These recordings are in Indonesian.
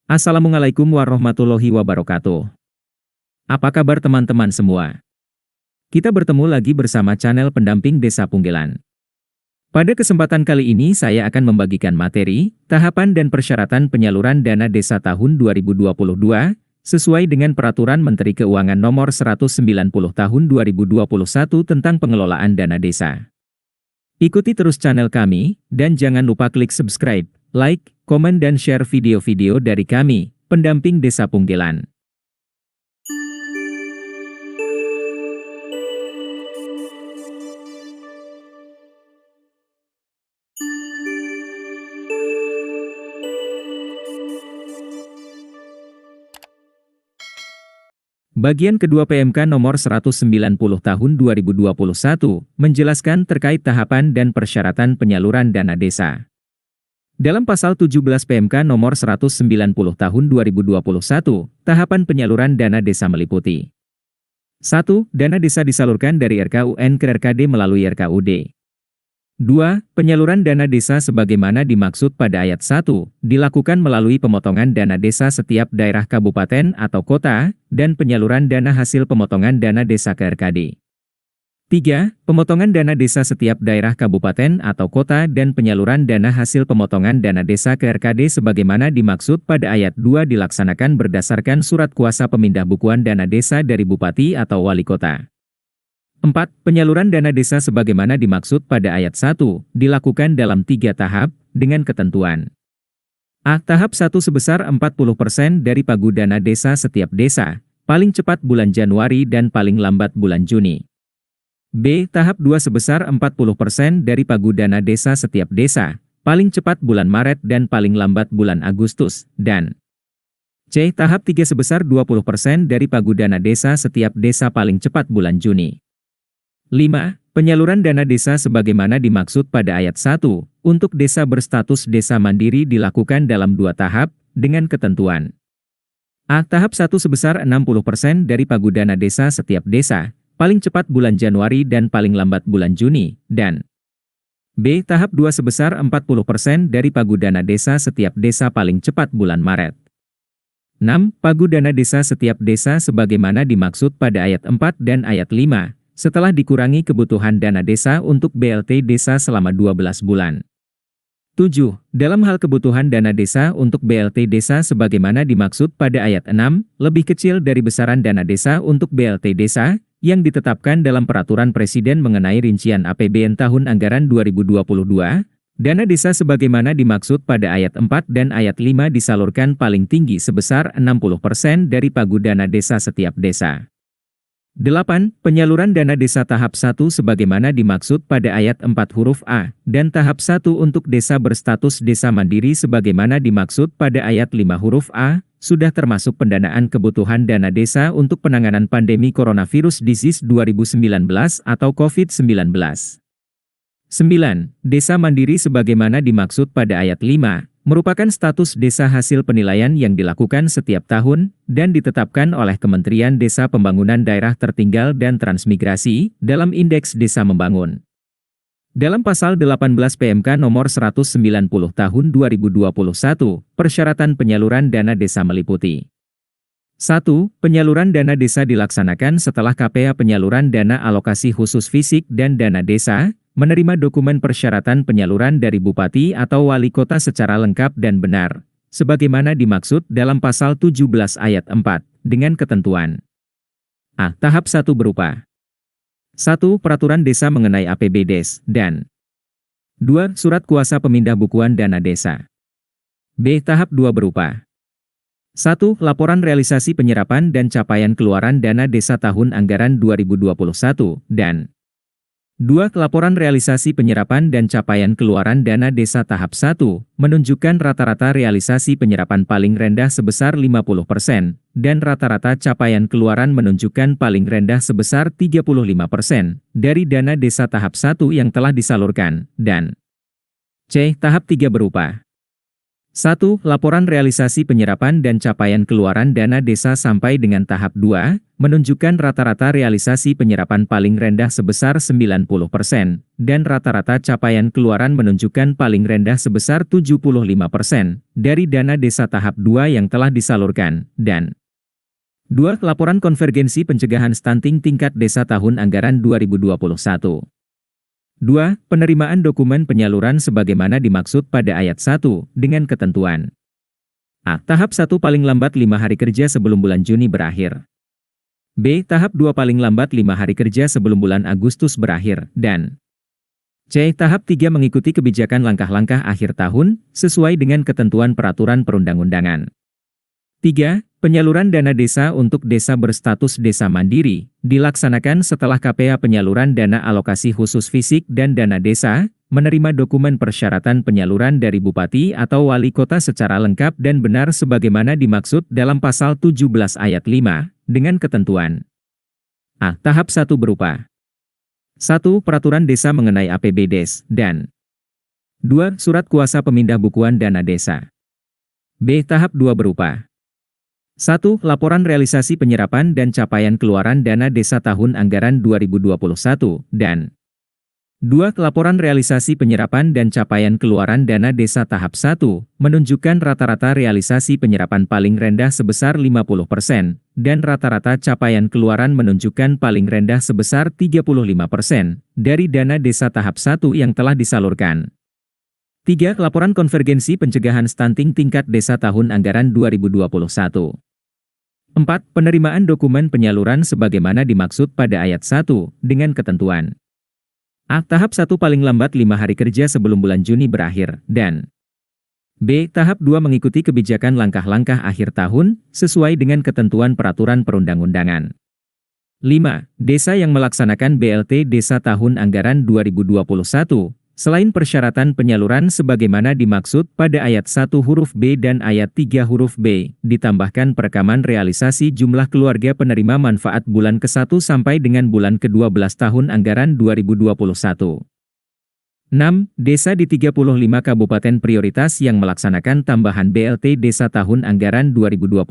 Assalamualaikum warahmatullahi wabarakatuh. Apa kabar teman-teman semua? Kita bertemu lagi bersama channel pendamping Desa Punggelan. Pada kesempatan kali ini saya akan membagikan materi, tahapan dan persyaratan penyaluran dana desa tahun 2022, sesuai dengan Peraturan Menteri Keuangan Nomor 190 Tahun 2021 tentang pengelolaan dana desa. Ikuti terus channel kami, dan jangan lupa klik subscribe, like, komen dan share video-video dari kami, pendamping Desa Punggelan. Bagian kedua PMK nomor 190 tahun 2021 menjelaskan terkait tahapan dan persyaratan penyaluran dana desa. Dalam pasal 17 PMK nomor 190 tahun 2021, tahapan penyaluran dana desa meliputi 1. Dana desa disalurkan dari RKUN ke RKD melalui RKUD. 2. Penyaluran dana desa sebagaimana dimaksud pada ayat 1, dilakukan melalui pemotongan dana desa setiap daerah kabupaten atau kota, dan penyaluran dana hasil pemotongan dana desa ke RKD. 3. Pemotongan dana desa setiap daerah kabupaten atau kota dan penyaluran dana hasil pemotongan dana desa ke RKD sebagaimana dimaksud pada ayat 2 dilaksanakan berdasarkan surat kuasa pemindah bukuan dana desa dari Bupati atau Wali Kota. 4. Penyaluran dana desa sebagaimana dimaksud pada ayat 1, dilakukan dalam 3 tahap, dengan ketentuan. A. Tahap 1 sebesar 40% dari pagu dana desa setiap desa, paling cepat bulan Januari dan paling lambat bulan Juni. B. Tahap 2 sebesar 40% dari pagu dana desa setiap desa, paling cepat bulan Maret dan paling lambat bulan Agustus, dan C. Tahap 3 sebesar 20% dari pagu dana desa setiap desa paling cepat bulan Juni. 5. Penyaluran dana desa sebagaimana dimaksud pada ayat 1, untuk desa berstatus desa mandiri dilakukan dalam 2 tahap, dengan ketentuan. A. Tahap 1 sebesar 60% dari pagu dana desa setiap desa, paling cepat bulan Januari dan paling lambat bulan Juni, dan B. Tahap 2 sebesar 40% dari pagu dana desa setiap desa paling cepat bulan Maret. 6. Pagu dana desa setiap desa sebagaimana dimaksud pada ayat 4 dan ayat 5, setelah dikurangi kebutuhan dana desa untuk BLT desa selama 12 bulan. 7. Dalam hal kebutuhan dana desa untuk BLT desa sebagaimana dimaksud pada ayat 6, lebih kecil dari besaran dana desa untuk BLT desa, yang ditetapkan dalam Peraturan Presiden mengenai rincian APBN tahun anggaran 2022, dana desa sebagaimana dimaksud pada ayat 4 dan ayat 5 disalurkan paling tinggi sebesar 60% dari pagu dana desa setiap desa. 8. Penyaluran dana desa tahap 1 sebagaimana dimaksud pada ayat 4 huruf A, dan tahap 1 untuk desa berstatus desa mandiri sebagaimana dimaksud pada ayat 5 huruf A, sudah termasuk pendanaan kebutuhan dana desa untuk penanganan pandemi coronavirus disease 2019 atau COVID-19. 9. Desa mandiri sebagaimana dimaksud pada ayat 5, merupakan status desa hasil penilaian yang dilakukan setiap tahun, dan ditetapkan oleh Kementerian Desa Pembangunan Daerah Tertinggal dan Transmigrasi, dalam Indeks Desa Membangun. Dalam pasal 18 PMK nomor 190 tahun 2021, persyaratan penyaluran dana desa meliputi 1. Penyaluran dana desa dilaksanakan setelah KPA penyaluran dana alokasi khusus fisik dan dana desa, menerima dokumen persyaratan penyaluran dari Bupati atau Wali Kota secara lengkap dan benar, sebagaimana dimaksud dalam pasal 17 ayat 4, dengan ketentuan. A. Tahap 1 berupa 1. Peraturan desa mengenai APBDes, dan 2. Surat kuasa pemindah bukuan dana desa. B. Tahap 2 berupa 1. Laporan realisasi penyerapan dan capaian keluaran dana desa tahun anggaran 2021, dan 2. Laporan realisasi penyerapan dan capaian keluaran dana desa tahap 1, menunjukkan rata-rata realisasi penyerapan paling rendah sebesar 50%, dan rata-rata capaian keluaran menunjukkan paling rendah sebesar 35%, dari dana desa tahap 1 yang telah disalurkan, dan C. Tahap 3 berupa 1. Laporan realisasi penyerapan dan capaian keluaran dana desa sampai dengan tahap 2, menunjukkan rata-rata realisasi penyerapan paling rendah sebesar 90%, dan rata-rata capaian keluaran menunjukkan paling rendah sebesar 75% dari dana desa tahap 2 yang telah disalurkan, dan 2. Laporan konvergensi pencegahan stunting tingkat desa tahun anggaran 2021. 2. Penerimaan dokumen penyaluran sebagaimana dimaksud pada ayat 1, dengan ketentuan A. Tahap 1 paling lambat 5 hari kerja sebelum bulan Juni berakhir. B. Tahap 2 paling lambat 5 hari kerja sebelum bulan Agustus berakhir, dan C. Tahap 3 mengikuti kebijakan langkah-langkah akhir tahun, sesuai dengan ketentuan peraturan perundang-undangan. 3. Penyaluran dana desa untuk desa berstatus desa mandiri, dilaksanakan setelah KPA penyaluran dana alokasi khusus fisik dan dana desa, menerima dokumen persyaratan penyaluran dari Bupati atau Wali Kota secara lengkap dan benar sebagaimana dimaksud dalam pasal 17 ayat 5, dengan ketentuan A. Tahap 1 berupa 1. Peraturan desa mengenai APBDes, dan 2. Surat kuasa pemindah bukuan dana desa. B. Tahap 2 berupa 1. Laporan realisasi penyerapan dan capaian keluaran dana desa tahun anggaran 2021, dan 2. Laporan realisasi penyerapan dan capaian keluaran dana desa tahap 1, menunjukkan rata-rata realisasi penyerapan paling rendah sebesar 50%, dan rata-rata capaian keluaran menunjukkan paling rendah sebesar 35% dari dana desa tahap 1 yang telah disalurkan. 3. Laporan konvergensi pencegahan stunting tingkat desa tahun anggaran 2021. 4. Penerimaan dokumen penyaluran sebagaimana dimaksud pada ayat 1, dengan ketentuan A. Tahap 1 paling lambat 5 hari kerja sebelum bulan Juni berakhir, dan B. Tahap 2 mengikuti kebijakan langkah-langkah akhir tahun, sesuai dengan ketentuan peraturan perundang-undangan. 5. Desa yang melaksanakan BLT Desa tahun anggaran 2021, selain persyaratan penyaluran sebagaimana dimaksud pada ayat 1 huruf B dan ayat 3 huruf B, ditambahkan perekaman realisasi jumlah keluarga penerima manfaat bulan ke-1 sampai dengan bulan ke-12 tahun anggaran 2021. 6. Desa di 35 kabupaten prioritas yang melaksanakan tambahan BLT Desa tahun anggaran 2021,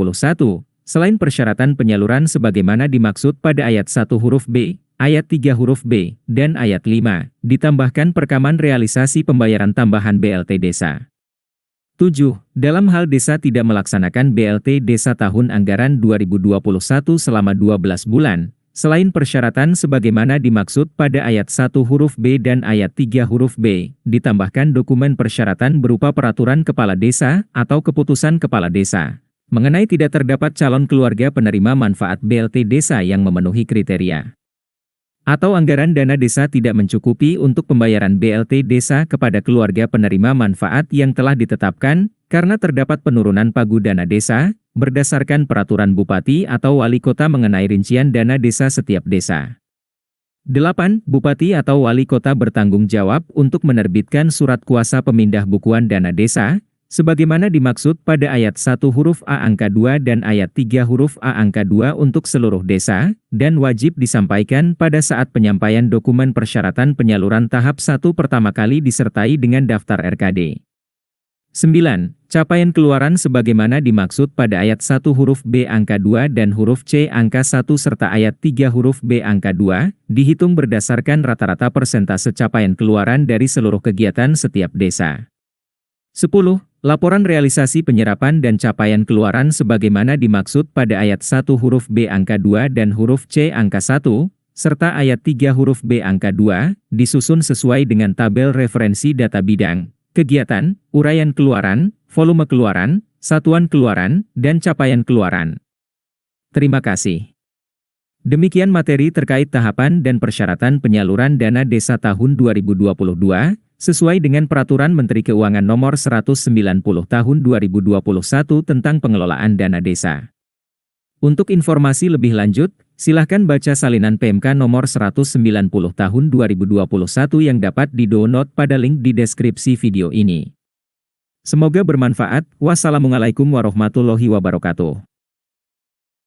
selain persyaratan penyaluran sebagaimana dimaksud pada ayat 1 huruf B, ayat 3 huruf B, dan ayat 5, ditambahkan perekaman realisasi pembayaran tambahan BLT Desa. 7. Dalam hal desa tidak melaksanakan BLT Desa tahun anggaran 2021 selama 12 bulan, selain persyaratan sebagaimana dimaksud pada ayat 1 huruf B dan ayat 3 huruf B, ditambahkan dokumen persyaratan berupa peraturan kepala desa atau keputusan kepala desa, mengenai tidak terdapat calon keluarga penerima manfaat BLT Desa yang memenuhi kriteria atau anggaran dana desa tidak mencukupi untuk pembayaran BLT Desa kepada keluarga penerima manfaat yang telah ditetapkan, karena terdapat penurunan pagu dana desa, berdasarkan peraturan Bupati atau Wali Kota mengenai rincian dana desa setiap desa. 8. Bupati atau Wali Kota bertanggung jawab untuk menerbitkan surat kuasa pemindah bukuan dana desa, sebagaimana dimaksud pada ayat 1 huruf A angka 2 dan ayat 3 huruf A angka 2 untuk seluruh desa, dan wajib disampaikan pada saat penyampaian dokumen persyaratan penyaluran tahap 1 pertama kali disertai dengan daftar RKD. 9. Capaian keluaran sebagaimana dimaksud pada ayat 1 huruf B angka 2 dan huruf C angka 1 serta ayat 3 huruf B angka 2, dihitung berdasarkan rata-rata persentase capaian keluaran dari seluruh kegiatan setiap desa. 10. Laporan realisasi penyerapan dan capaian keluaran sebagaimana dimaksud pada ayat 1 huruf B angka 2 dan huruf C angka 1, serta ayat 3 huruf B angka 2, disusun sesuai dengan tabel referensi data bidang, kegiatan, uraian keluaran, volume keluaran, satuan keluaran, dan capaian keluaran. Terima kasih. Demikian materi terkait tahapan dan persyaratan penyaluran dana desa tahun 2022, sesuai dengan Peraturan Menteri Keuangan Nomor 190 Tahun 2021 tentang pengelolaan dana desa. Untuk informasi lebih lanjut, silahkan baca salinan PMK Nomor 190 Tahun 2021 yang dapat di-download pada link di deskripsi video ini. Semoga bermanfaat. Wassalamualaikum warahmatullahi wabarakatuh.